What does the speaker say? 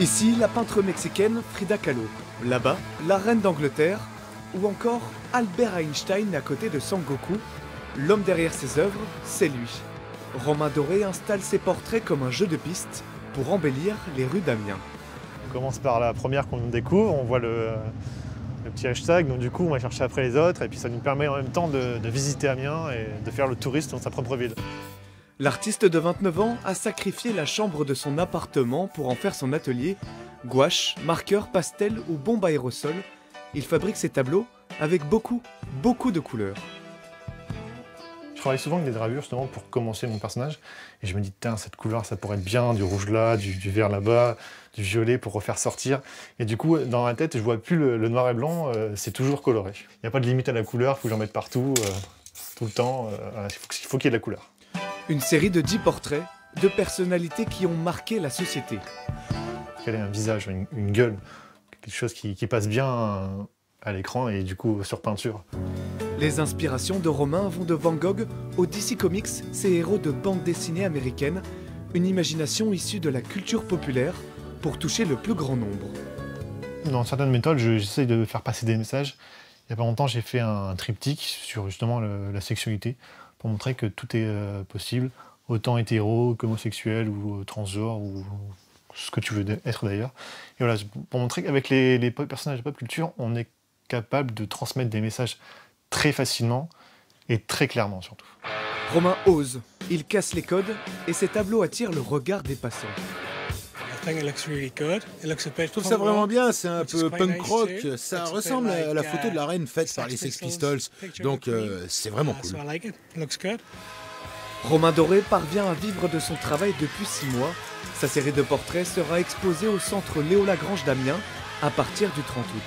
Ici, la peintre mexicaine Frida Kahlo. Là-bas, la reine d'Angleterre. Ou encore Albert Einstein à côté de Sangoku. L'homme derrière ses œuvres, c'est lui. Romain Doré installe ses portraits comme un jeu de piste pour embellir les rues d'Amiens. On commence par la première qu'on découvre, on voit le petit hashtag, donc du coup on va chercher après les autres et puis ça nous permet en même temps de visiter Amiens et de faire le touriste dans sa propre ville. L'artiste de 29 ans a sacrifié la chambre de son appartement pour en faire son atelier. Gouache, marqueur, pastel ou bombe aérosol, il fabrique ses tableaux avec beaucoup de couleurs. Je travaille souvent avec des gravures justement pour commencer mon personnage et je me dis tiens cette couleur ça pourrait être bien, du rouge là, du vert là-bas, du violet pour refaire sortir. Et du coup dans ma tête je vois plus le noir et blanc, c'est toujours coloré. Il n'y a pas de limite à la couleur, il faut que j'en mette partout, tout le temps, il faut qu'il y ait de la couleur. Une série de 10 portraits de personnalités qui ont marqué la société. Quel est un visage, une gueule, quelque chose qui passe bien à l'écran et du coup sur peinture. Les inspirations de Romain vont de Van Gogh aux DC Comics, ces héros de bande dessinée américaine, une imagination issue de la culture populaire pour toucher le plus grand nombre. Dans certaines méthodes, j'essaie de faire passer des messages. Il n'y a pas longtemps, j'ai fait un triptyque sur justement la sexualité pour montrer que tout est possible, autant hétéro qu'homosexuel ou transgenre ou ce que tu veux être d'ailleurs. Et voilà, pour montrer qu'avec les personnages de pop culture, on est capable de transmettre des messages très facilement et très clairement surtout. Romain ose, il casse les codes et ses tableaux attirent le regard des passants. Je trouve ça vraiment bien, c'est un peu punk rock, ça ressemble à la photo de la reine faite par les Sex Pistols, donc c'est vraiment cool. Romain Doré parvient à vivre de son travail depuis 6 mois. Sa série de portraits sera exposée au centre Léo Lagrange d'Amiens à partir du 30 août.